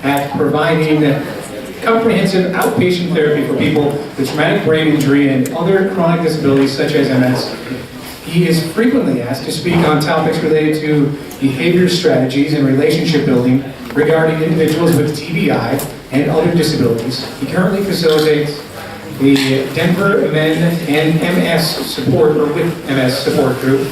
at providing comprehensive outpatient therapy for people with traumatic brain injury and other chronic disabilities such as MS. He is frequently asked to speak on topics related to behavior strategies and relationship building regarding individuals with TBI and other disabilities. He currently facilitates the Denver Men and MS support, or with MS support group.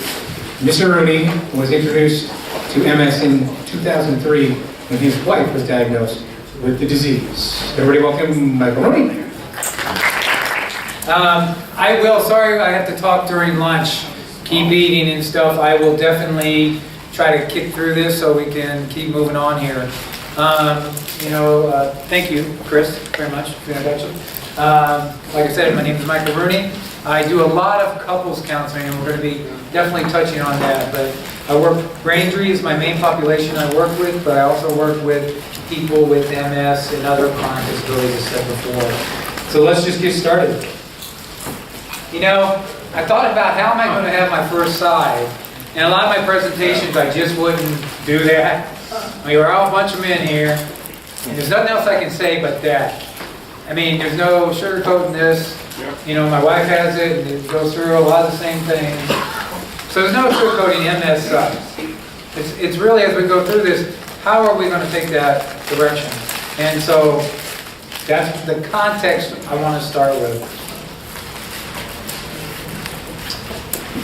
Mr. Rooney was introduced to MS in 2003 when his wife was diagnosed with the disease. Everybody welcome Michael Rooney. I will, sorry I have to talk during lunch. Keep eating and stuff. I will definitely try to kick through this so we can keep moving on here. Thank you, Chris, very much for the introduction. Like I said, my name is Michael Rooney. I do a lot of couples counseling, and we're going to be definitely touching on that. But I work, brain injury is my main population I work with, but I also work with people with MS and other chronic disabilities, as I said before. So let's just get started. You know, I thought about how am I going to have my first side, and a lot of my presentations I just wouldn't do that. I mean, we're all a bunch of men here, and there's nothing else I can say but that. I mean, there's no sugarcoating this. You know, my wife has it, and it goes through a lot of the same things. So there's no sugarcoating MS sucks. It's really, as we go through this, how are we going to take that direction? And so that's the context I want to start with.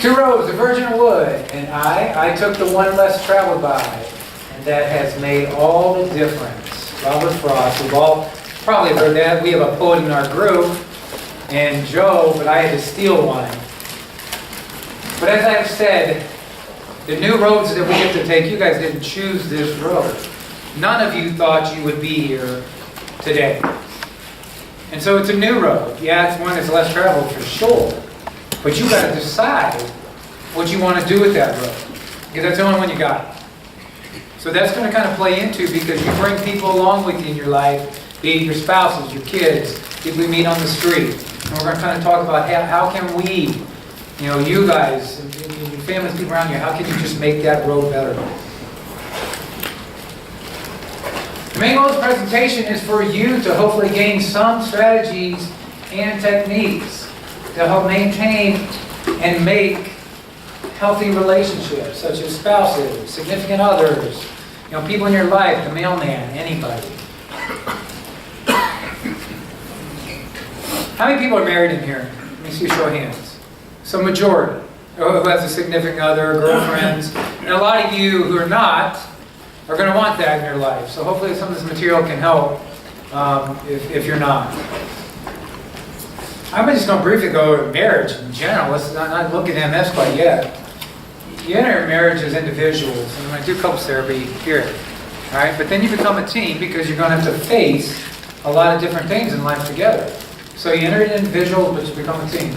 2 roads, a virgin of wood, and I took the one less traveled by, and that has made all the difference. Robert Frost, we've all probably heard that. We have a poet in our group, and Joe, but I had to steal one. But as I've said, the new roads that we get to take, you guys didn't choose this road. None of you thought you would be here today. And so it's a new road. Yeah, it's one that's less traveled for sure. But you got to decide what you want to do with that road. Because that's the only one you got. So that's going to kind of play into, because you bring people along with you in your life, be it your spouses, your kids, people you meet on the street. And we're going to kind of talk about how can we, you guys, and your families, people around you, how can you just make that road better? The main goal of the presentation is for you to hopefully gain some strategies and techniques to help maintain and make healthy relationships, such as spouses, significant others, people in your life, the mailman, anybody. How many people are married in here? Let me see a show of hands. So majority. Who has a significant other, girlfriends. And a lot of you who are not are going to want that in your life. So hopefully some of this material can help if you're not. I'm just going to briefly go over marriage in general. Let's not look at MS quite yet. You enter marriage as individuals, and I'm going to do couples therapy here. All right? But then you become a team, because you're going to have to face a lot of different things in life together. So you enter as individuals, but you become a team.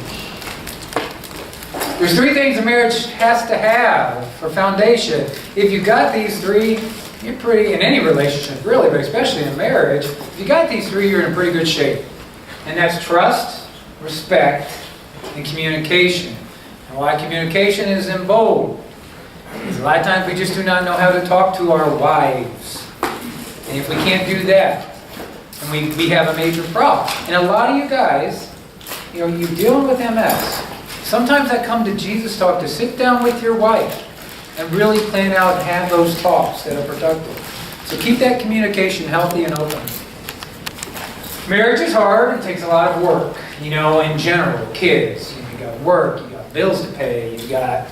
There's 3 things a marriage has to have for foundation. If you got these 3, you're pretty, in any relationship really, but especially in marriage, if you got these 3, you're in pretty good shape. And that's trust, respect, and communication. And why communication is in bold? Because a lot of times we just do not know how to talk to our wives. And if we can't do that, then we have a major problem. And a lot of you guys, you're dealing with MS. Sometimes I come to Jesus Talk to sit down with your wife and really plan out and have those talks that are productive. So keep that communication healthy and open. Marriage is hard. It takes a lot of work, in general. Kids, you got work, you got bills to pay, you got,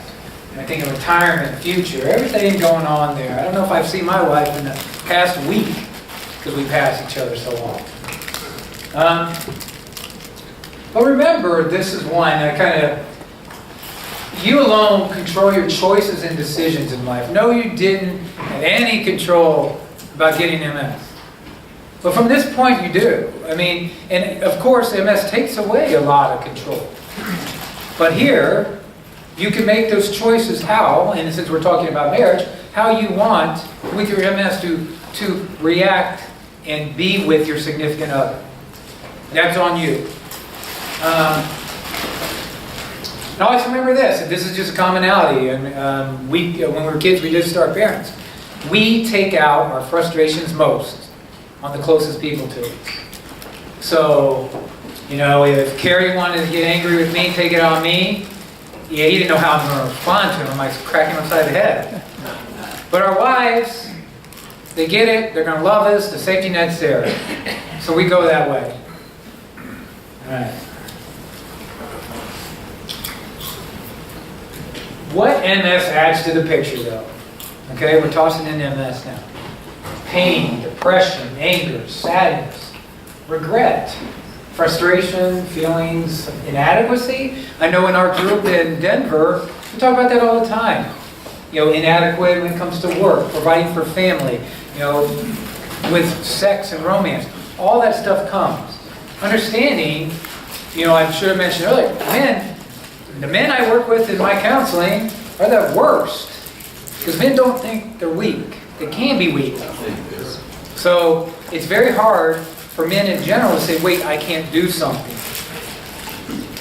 I think, a retirement, future, everything going on there. I don't know if I've seen my wife in the past week, because we pass each other so long. But remember, this is one that you alone control your choices and decisions in life. No, you didn't have any control about getting MS. But from this point, you do. I mean, and of course, MS takes away a lot of control. But here, you can make those choices how, and since we're talking about marriage, how you want with your MS to react and be with your significant other. That's on you. And always remember this, and this is just a commonality, and when we were kids, we did start parents. We take out our frustrations most on the closest people to us. So, you know, if Carrie wanted to get angry with me, take it on me, yeah, he didn't know how I'm going to respond to him. I crack him upside the head. But our wives, they get it. They're going to love us. The safety net's there. So we go that way. All right. What MS adds to the picture, though? Okay, we're tossing in MS now. Pain, depression, anger, sadness, regret, frustration, feelings of inadequacy. I know in our group in Denver, we talk about that all the time. You know, inadequate when it comes to work, providing for family, you know, with sex and romance. All that stuff comes. Understanding, you know, I should have mentioned earlier, the men I work with in my counseling are the worst. Because men don't think they're weak. They can be weak. So it's very hard for men in general to say, wait, I can't do something.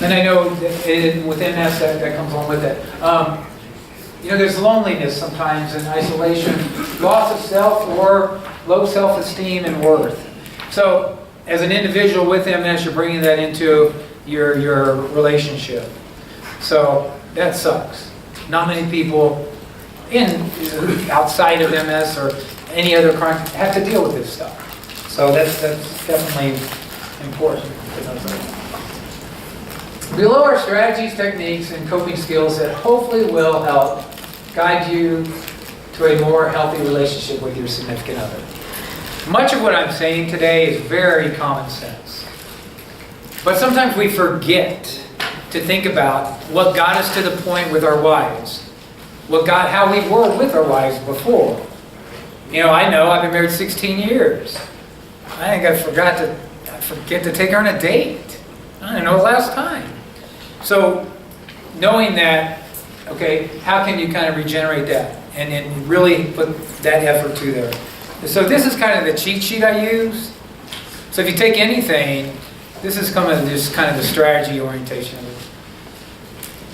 And I know that within that comes along with it. You know, there's loneliness sometimes and isolation, loss of self or low self-esteem and worth. So as an individual with MS, you're bringing that into your relationship. So that sucks. Not many people outside of MS or any other crime have to deal with this stuff. So that's definitely important. Below are strategies, techniques, and coping skills that hopefully will help guide you to a more healthy relationship with your significant other. Much of what I'm saying today is very common sense. But sometimes we forget to think about what got us to the point with our wives. How we were with our wives before. You know I've been married 16 years. I think I forget to take her on a date. I don't know the last time. So knowing that, okay, how can you kind of regenerate that and really put that effort to there? So this is kind of the cheat sheet I use. So if you take anything, this is kind of the strategy orientation of it.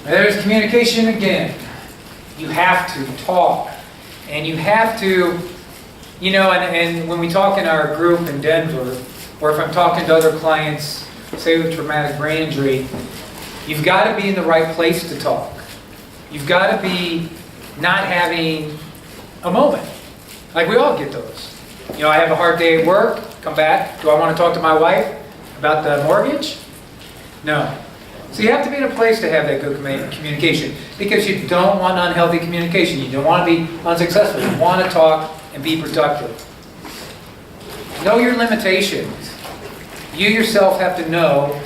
There's communication again. You have to talk. And you have to, you know, and when we talk in our group in Denver, or if I'm talking to other clients, say with traumatic brain injury, you've got to be in the right place to talk. You've got to be not having a moment. Like we all get those. You know, I have a hard day at work, come back. Do I want to talk to my wife about the mortgage? No. So you have to be in a place to have that good communication because you don't want unhealthy communication. You don't want to be unsuccessful. You want to talk and be productive. Know your limitations. You yourself have to know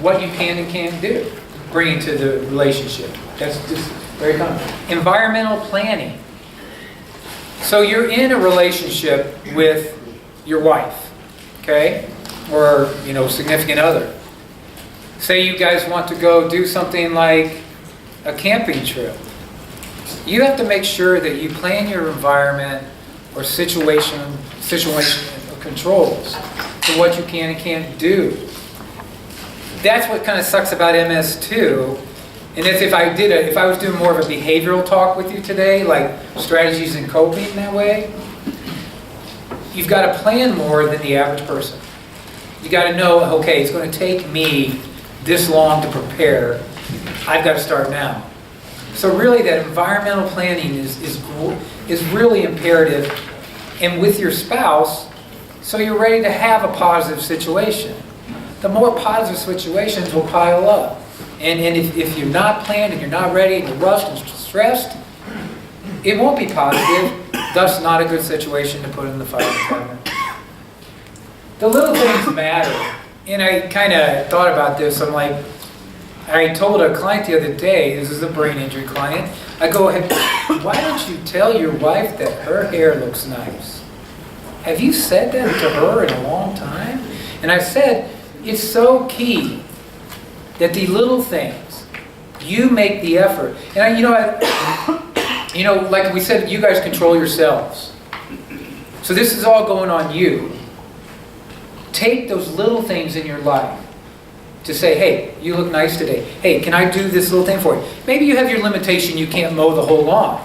what you can and can't do, bring into the relationship. That's just very common. Environmental planning. So you're in a relationship with your wife, okay? Or, you know, significant other. Say you guys want to go do something like a camping trip. You have to make sure that you plan your environment or situation controls for what you can and can't do. That's what kind of sucks about MS too. And that's if I was doing more of a behavioral talk with you today, like strategies and coping that way, you've got to plan more than the average person. You got to know, okay, it's going to take me this long to prepare. I've got to start now. So really that environmental planning is really imperative. And with your spouse, so you're ready to have a positive situation. The more positive situations will pile up. And if you're not planned and you're not ready and you're rushed and stressed, it won't be positive, thus not a good situation to put in the fire department. The little things matter. And I kind of thought about this. I'm like, I told a client the other day, this is a brain injury client, I go, why don't you tell your wife that her hair looks nice? Have you said that to her in a long time? And I said, it's so key that the little things, you make the effort. And like we said, you guys control yourselves. So this is all going on you. Take those little things in your life to say, hey, you look nice today. Hey, can I do this little thing for you? Maybe you have your limitation, you can't mow the whole lawn.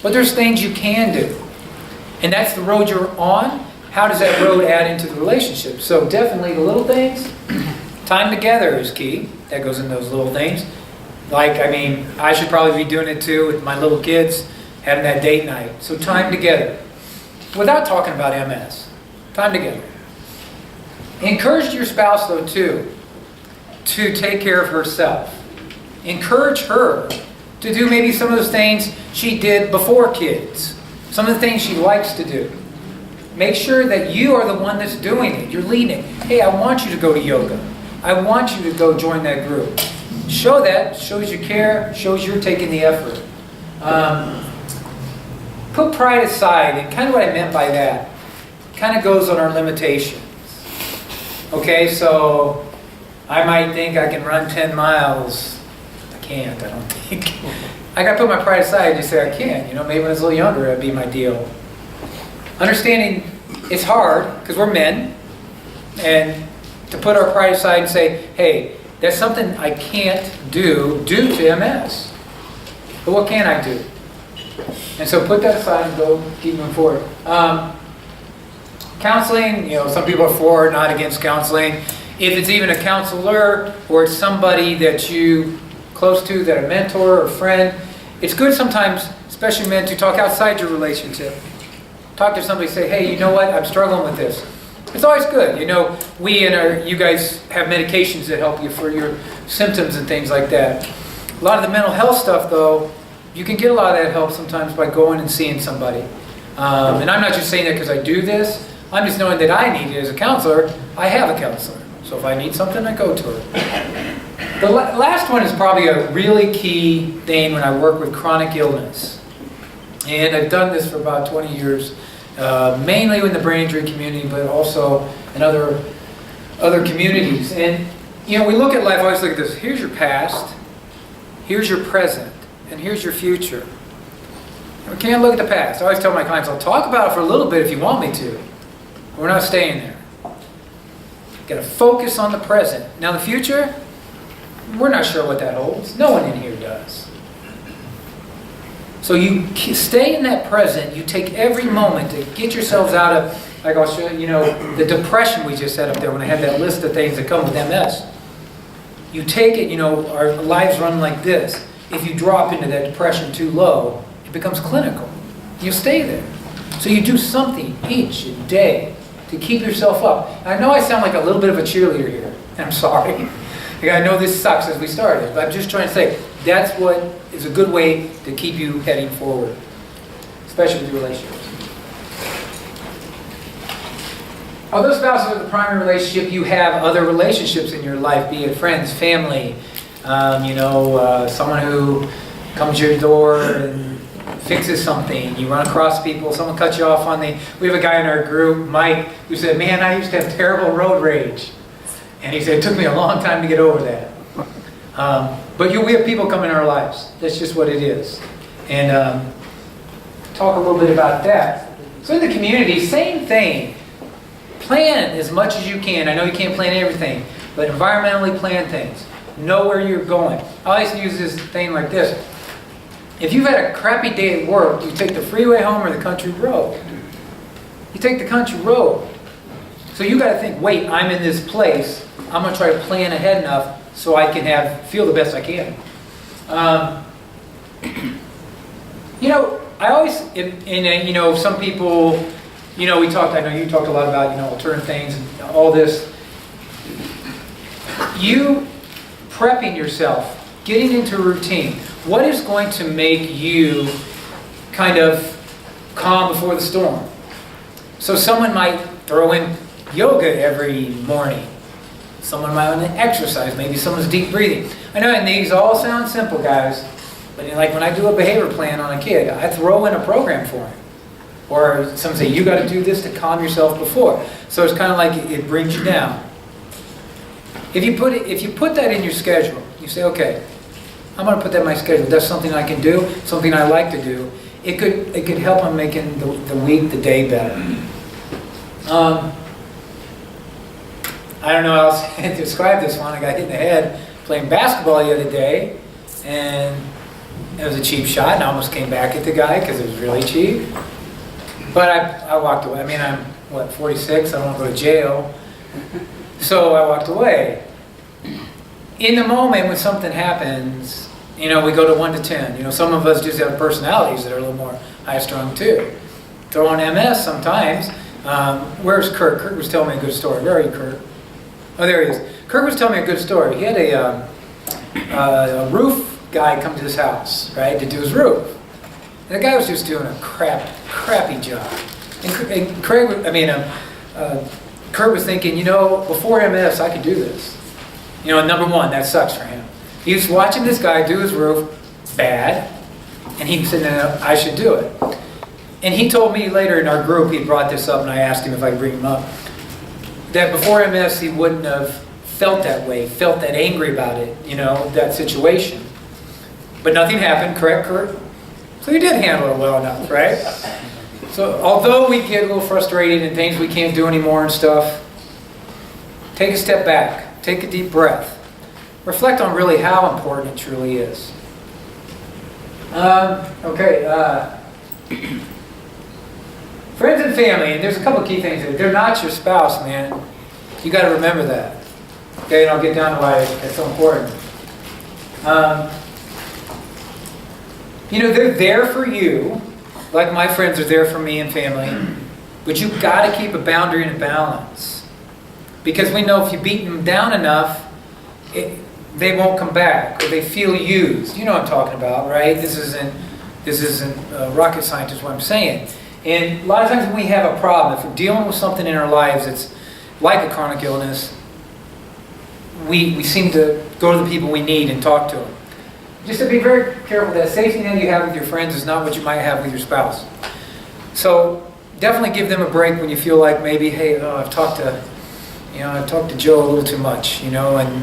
But there's things you can do. And that's the road you're on. how does that road add into the relationship? So definitely the little things, time together is key. That goes in those little things. Like, I mean, I should probably be doing it too with my little kids, having that date night. So time together. Without talking about MS. Time together. Encourage your spouse, though, too, to take care of herself. Encourage her to do maybe some of those things she did before kids. Some of the things she likes to do. Make sure that you are the one that's doing it. You're leading it. Hey, I want you to go to yoga. I want you to go join that group. Show that. Shows you care. Shows you're taking the effort. Put pride aside. And kind of what I meant by that kind of goes on our limitations. Okay, so I might think I can run 10 miles. I can't, I don't think. I got to put my pride aside and just say I can. You know, maybe when I was a little younger, that'd be my deal. Understanding it's hard because we're men. And to put our pride aside and say, hey, that's something I can't do due to MS. But what can I do? And so put that aside and go keep moving forward. Counseling, you know, some people are for or not against counseling. If it's even a counselor or it's somebody that you close to, that a mentor or friend, it's good sometimes, especially men, to talk outside your relationship. Talk to somebody, say, hey, you know what, I'm struggling with this. It's always good. You know, you guys have medications that help you for your symptoms and things like that. A lot of the mental health stuff, though, you can get a lot of that help sometimes by going and seeing somebody. And I'm not just saying that because I do this. I'm just knowing that I need it as a counselor. I have a counselor. So if I need something, I go to her. The last one is probably a really key thing when I work with chronic illness. And I've done this for about 20 years, mainly in the brain injury community, but also in other communities. And, you know, we look at life, I always look at this. Here's your past, here's your present, and here's your future. We can't look at the past. I always tell my clients, I'll talk about it for a little bit if you want me to. We're not staying there. Got to focus on the present. Now the future, we're not sure what that holds. No one in here does. So you stay in that present. You take every moment to get yourselves out of, like I'll show you, the depression we just had up there when I had that list of things that come with MS. You take it, our lives run like this. If you drop into that depression too low, it becomes clinical. You stay there. So you do something each day to keep yourself up. And I know I sound like a little bit of a cheerleader here. And I'm sorry. I know this sucks as we started, but I'm just trying to say that's what is a good way to keep you heading forward, especially with your relationships. Although spouses are the primary relationship, you have other relationships in your life, be it friends, family, someone who comes to your door and fixes something. You run across people, someone cuts you off on we have a guy in our group, Mike, who said, man, I used to have terrible road rage. And he said, it took me a long time to get over that. But we have people come in our lives. That's just what it is. And talk a little bit about that. So in the community, same thing. Plan as much as you can. I know you can't plan everything, but environmentally plan things. Know where you're going. I always use this thing like this. If you've had a crappy day at work, you take the freeway home or the country road. You take the country road. So you got to think, wait, I'm in this place. I'm going to try to plan ahead enough so I can feel the best I can. I always, some people, we talked, I know you talked a lot about, alternate things and all this. You prepping yourself, getting into a routine. What is going to make you kind of calm before the storm? So someone might throw in yoga every morning. Someone might want to exercise. Maybe someone's deep breathing. I know, and these all sound simple, guys. But like when I do a behavior plan on a kid, I throw in a program for him. Or some say, you got to do this to calm yourself before. So it's kind of like it brings you down. If you put that in your schedule, you say, okay, I'm going to put that in my schedule. That's something I can do, something I like to do. It could help on making the week, the day better. I don't know how else to describe this one. I got hit in the head playing basketball the other day, and it was a cheap shot, and I almost came back at the guy because it was really cheap. But I walked away. I mean, what, 46, I don't want to go to jail. So I walked away. In the moment when something happens, we go to 1 to 10. Some of us just have personalities that are a little more high-strung too. Throw on MS sometimes. Where's Kurt? Kurt was telling me a good story. Where are you, Kurt? Oh, there he is. Kurt was telling me a good story. He had a roof guy come to his house, right, to do his roof. And the guy was just doing a crappy job. And Kurt was thinking, before MS, I could do this. Number one, that sucks for him. He was watching this guy do his roof bad, and he said, no, I should do it. And he told me later in our group, he brought this up, and I asked him if I could bring him up, that before MS, he wouldn't have felt that way, felt that angry about it, that situation. But nothing happened, correct, Kurt? So he did handle it well enough, right? So although we get a little frustrated and things we can't do anymore and stuff, take a step back, take a deep breath. Reflect on really how important it truly is. Friends and family, and there's a couple key things here. They're not your spouse, man. You got to remember that. Okay, and I'll get down to why it's so important. They're there for you, like my friends are there for me and family, but you've got to keep a boundary and a balance. Because we know if you beat them down enough, they won't come back, or they feel used. You know what I'm talking about, right? This isn't rocket science is what I'm saying. And a lot of times when we have a problem, if we're dealing with something in our lives that's like a chronic illness, we seem to go to the people we need and talk to them. Just to be very careful, that safety net you have with your friends is not what you might have with your spouse. So definitely give them a break when you feel like maybe, hey, I've talked to Joe a little too much, and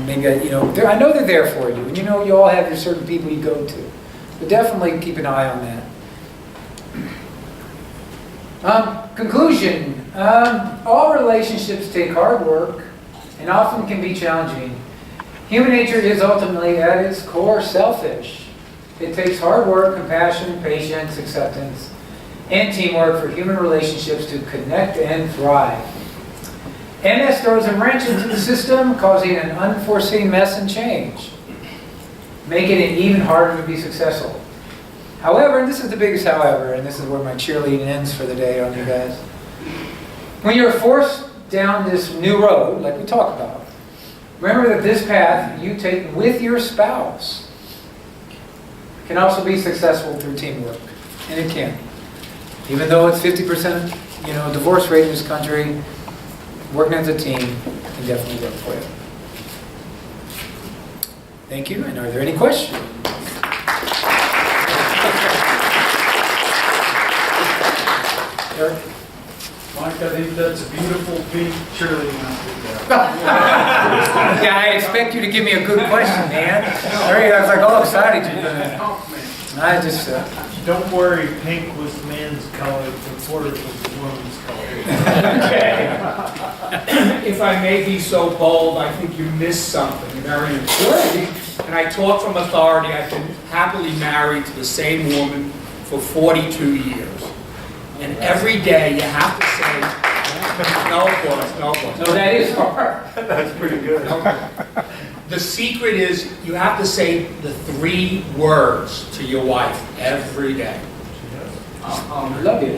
maybe I know they're there for you, and you all have your certain people you go to. But definitely keep an eye on that. Conclusion. All relationships take hard work and often can be challenging. Human nature is ultimately, at its core, selfish. It takes hard work, compassion, patience, acceptance, and teamwork for human relationships to connect and thrive. MS throws a wrench into the system, causing an unforeseen mess and change, making it even harder to be successful. However, and this is the biggest however, and this is where my cheerleading ends for the day on you guys. When you're forced down this new road, like we talked about, remember that this path you take with your spouse can also be successful through teamwork. And it can. Even though it's 50% divorce rate in this country, working as a team can definitely work for you. Thank you. And are there any questions? Eric? Mike, I think that's a beautiful big cheerleading outfit Yeah, I expect you to give me a good question, man. I was like all excited. I just... Don't worry, pink was the men's color, the quarter was the women's color. Okay. If I may be so bold, I think you missed something very important. And I talk from authority. I've been happily married to the same woman for 42 years. And every day you have to say, no, boss. No, that is hard. That's pretty good. The secret is you have to say the 3 words to your wife every day. I love you.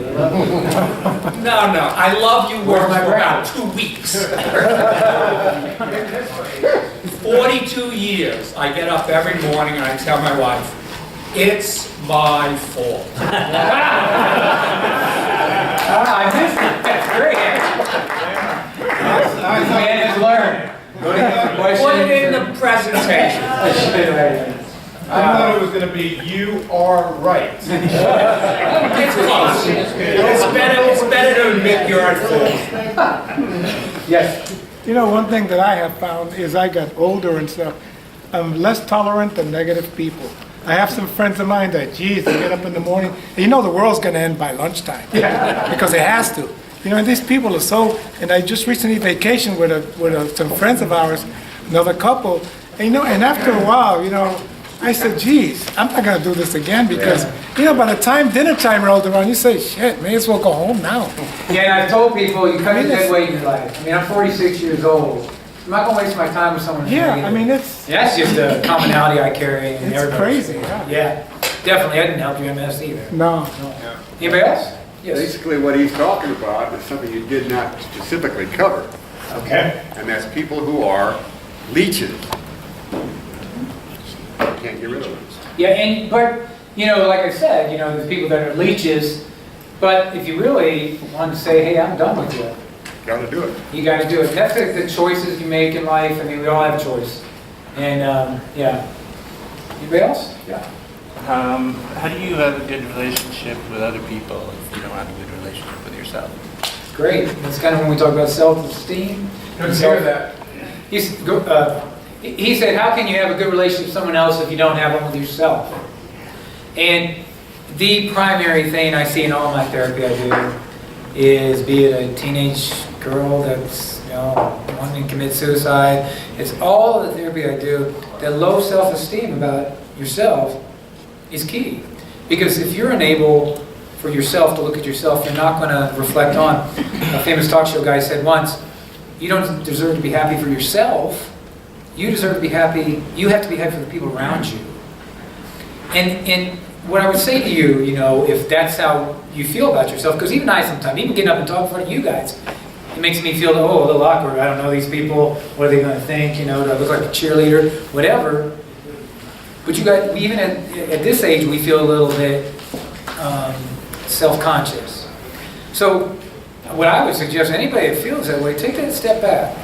No, I love you works for about 2 weeks. 42 years, I get up every morning and I tell my wife, it's my fault. I missed it. That's great. Man has learned. Put it in the presentation. I thought it was going to be, you are right. It's close. It's better to admit you're at fault. Yes. One thing that I have found is I got older and stuff, I'm less tolerant of negative people. I have some friends of mine that, geez, they get up in the morning, and the world's going to end by lunchtime. Because it has to. And these people are so, and I just recently vacationed with some friends of ours, another couple, and after a while, I said, geez, I'm not gonna do this again because, by the time dinner time rolled around, you say, shit, may as well go home now. Yeah, and I've told people, you cut a dead weight in your life. I mean, I'm 46 years old. I'm not gonna waste my time with someone who's Yeah, negative. I mean, it's That's just a commonality I carry in everybody. crazy, yeah. Yeah, definitely. I didn't help you MS either. No. Anybody else? Yes. Basically, what he's talking about is something you did not specifically cover, Okay. and that's people who are leeches. You can't get rid of them. Yeah, but like I said, there's people that are leeches, but if you really want to say, hey, I'm done with you, Got to do it. you got to do it. That's the choices you make in life. I mean, we all have a choice. And yeah. Anybody else? Yeah. How do you have a good relationship with other people if you don't have a good relationship with yourself? Great. That's kind of when we talk about self-esteem. Good to hear that. He said, how can you have a good relationship with someone else if you don't have one with yourself? And the primary thing I see in all my therapy I do is, be it a teenage girl that's wanting to commit suicide, it's all the therapy I do. The low self-esteem about yourself is key. Because if you're unable for yourself to look at yourself, you're not going to reflect on. A famous talk show guy said once, you don't deserve to be happy for yourself. You deserve to be happy. You have to be happy for the people around you. And what I would say to you, if that's how you feel about yourself, because even I sometimes, even getting up and talking in front of you guys, it makes me feel, a little awkward. I don't know these people. What are they going to think? Do I look like a cheerleader? Whatever. But you guys, even at this age, we feel a little bit self-conscious. So what I would suggest, anybody that feels that way, take that step back.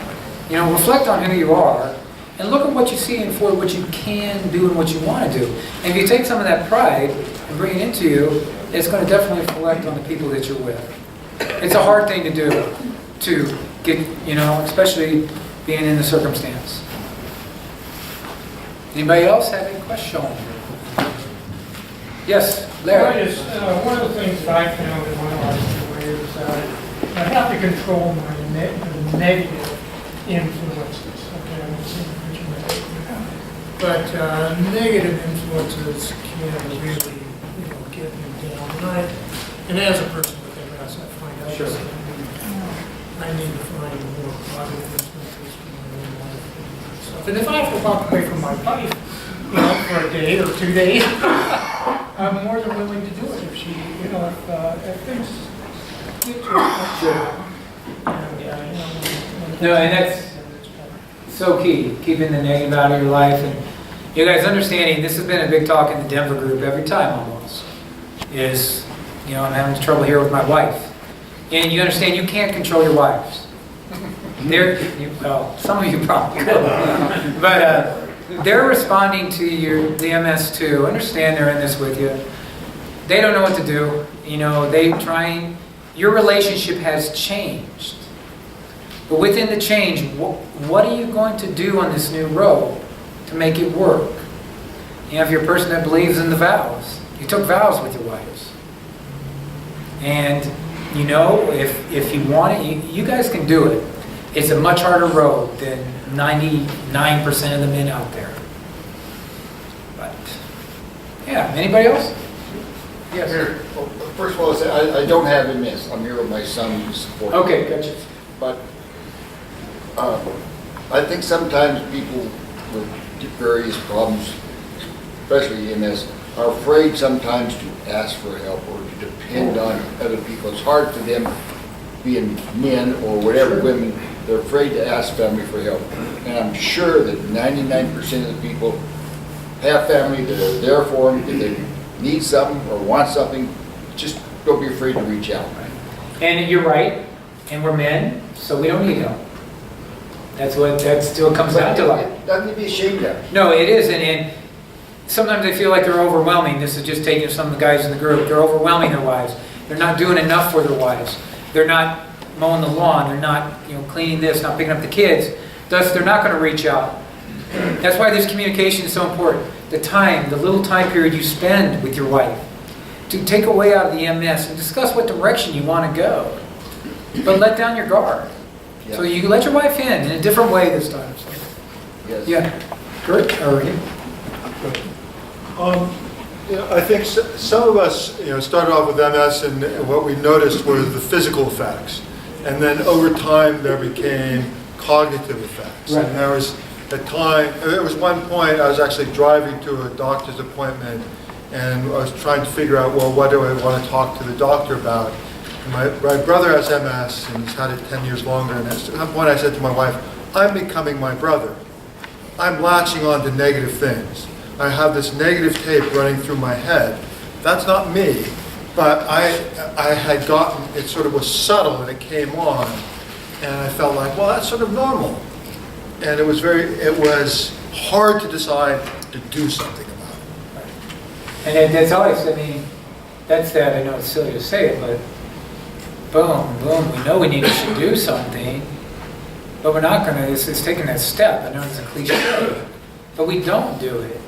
Reflect on who you are and look at what you see and for what you can do and what you want to do. And if you take some of that pride and bring it into you, it's going to definitely reflect on the people that you're with. It's a hard thing to do, to get, especially being in the circumstance. Anybody else have any question? Yes, Larry. One of the things that I found in my life is that I have to control my negative influences. Okay, I'm not saying that you're negative, but negative influences can really, get me down. And as a person with MS, I find out Sure. that I need to find more positive influences in my own life and stuff. And if I have to walk away from my wife, for a day or 2 days, I'm more than willing to do it if she, if things get to a Sure. and, No, and that's so key, keeping the negative out of your life. And you guys understanding, this has been a big talk in the Denver group every time almost, is, I'm having trouble here with my wife. And you understand you can't control your wives. Some of you probably could. But they're responding to the MS too. Understand they're in this with you. They don't know what to do. Your relationship has changed. But within the change, what are you going to do on this new road to make it work? If you're a person that believes in the vows, you took vows with your wives. And, if you want it, you guys can do it. It's a much harder road than 99% of the men out there. But, yeah, anybody else? Yes. Here, well, first of all, I don't have MS. I'm here with my son who's 40. Okay, gotcha. But I think sometimes people with various problems, especially MS, are afraid sometimes to ask for help or to depend on other people. It's hard for them, being men or whatever, women, they're afraid to ask family for help. And I'm sure that 99% of the people have family that are there for them. If they need something or want something, just don't be afraid to reach out. And you're right, and we're men, so we don't need help. That's what comes down to life. Nothing to be ashamed of. No, it is, and sometimes they feel like they're overwhelming. This is just taking some of the guys in the group. They're overwhelming their wives. They're not doing enough for their wives. They're not mowing the lawn. They're not, cleaning this, not picking up the kids. Thus, they're not going to reach out. That's why this communication is so important. The little time period you spend with your wife, to take away out of the MS and discuss what direction you want to go. But let down your guard. Yeah. So you let your wife in a different way this time. So. Yes. Yeah. Kurt? Or I think some of us, started off with MS, and what we noticed was the physical effects, and then over time there became cognitive effects. Right. And there was one point I was actually driving to a doctor's appointment, and I was trying to figure out, well, what do I want to talk to the doctor about? And my brother has MS, and he's had it 10 years longer. And at some point, I said to my wife, "I'm becoming my brother. I'm latching on to negative things. I have this negative tape running through my head. That's not me, but I had gotten, it sort of was subtle and it came on, and I felt like, well, that's sort of normal. And it was hard to decide to do something about it. And that's always, that's that, I know it's silly to say it, but boom, boom, we know we should do something, but we're not gonna, it's taking that step. I know it's a cliche, but we don't do it.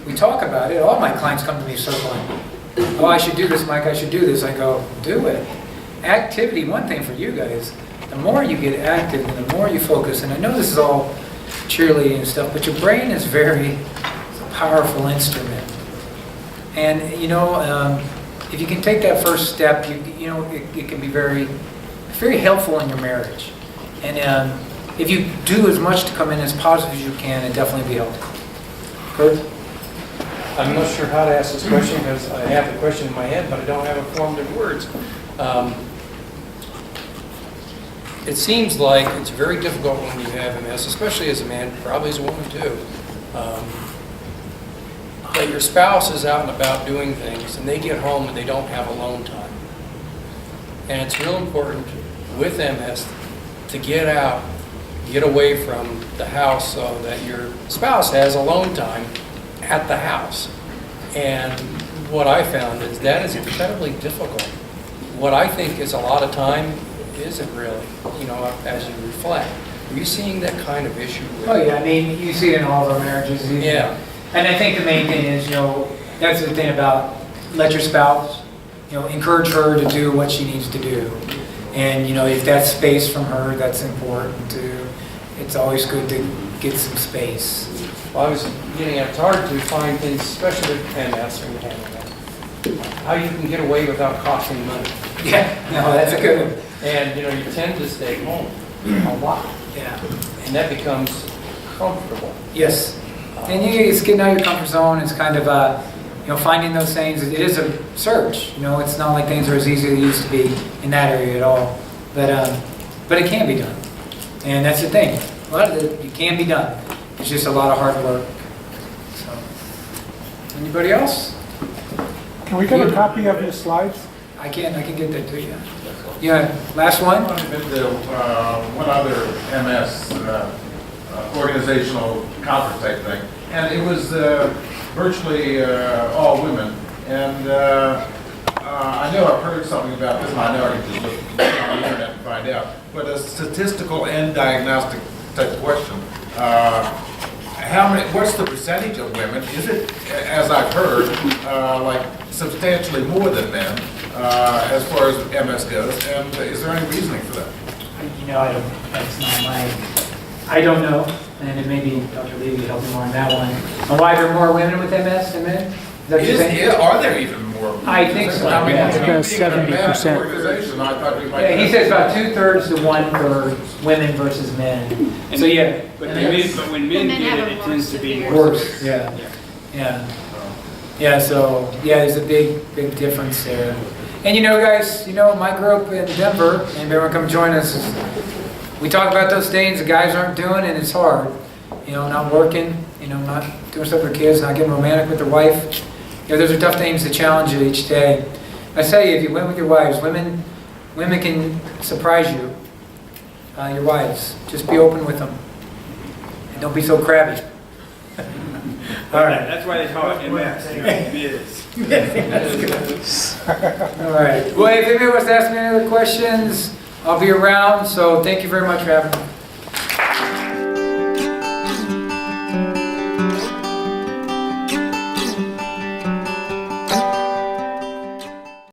We talk about it. All my clients come to me circling, "Oh, I should do this, Mike, I should do this." I go, do it. Activity, one thing for you guys, the more you get active and the more you focus, and I know this is all cheerleading and stuff, but your brain is it's a powerful instrument. And if you can take that first step, it can be very, very helpful in your marriage. And if you do as much to come in as positive as you can, it definitely be helpful. Kurt? I'm not sure how to ask this question because I have the question in my head, but I don't have formative words. It seems like it's very difficult when you have MS, especially as a man, probably as a woman too, that your spouse is out and about doing things and they get home and they don't have alone time. And it's real important with MS to get out, get away from the house so that your spouse has alone time at the house. And what I found is that is incredibly difficult. What I think is a lot of time isn't really, as you reflect. Are you seeing that kind of issue? Oh yeah, you see it in all of our marriages. Yeah. And I think the main thing is, that's the thing about let your spouse, encourage her to do what she needs to do. And, if that's space from her, that's important too. It's always good to get some space. Well, I was getting at, it's hard to find things, especially with MS or how you can get away without costing money. Yeah, no, that's a good one. And, you tend to stay home a lot. Yeah. And that becomes comfortable. Yes. And it's getting out of your comfort zone. It's kind of, finding those things. It is a search. It's not like things are as easy as they used to be in that area at all. But it can be done. And that's the thing. A lot of it can be done. It's just a lot of hard work. So, anybody else? Can we get a copy of your slides? I can get that to you. Yeah, last one? One other MS organizational conference type thing, and it was virtually all women. And I know I've heard something about this, and I know I can just look on the internet and find out. But a statistical and diagnostic type question. What's the percentage of women? Is it, as I've heard, like substantially more than men as far as MS goes? And is there any reasoning for that? That's not I don't know, and maybe Dr. Levy can help me more on that one. And why there are more women with MS than men? Is that what you're saying? Are there even more? I think so. I mean, Yeah. being a 70%. organization, I thought we might. Yeah, he says about 2/3 to 1 for women versus men. So yeah. But and when that's men get it, it tends to be worse. Yeah. Yeah. So there's a big difference there. And guys, my group in Denver, and everyone come join us. We talk about those things the guys aren't doing, and it's hard. Not working, not doing stuff with kids, not getting romantic with their wife. Those are tough things to challenge you each day. I tell you, if you went with your wives, women can surprise you. Your wives, just be open with them, and don't be so crabby. All right. That's why they call it MS. All right. Well, if anybody wants to ask me any other questions, I'll be around. So thank you very much for having me.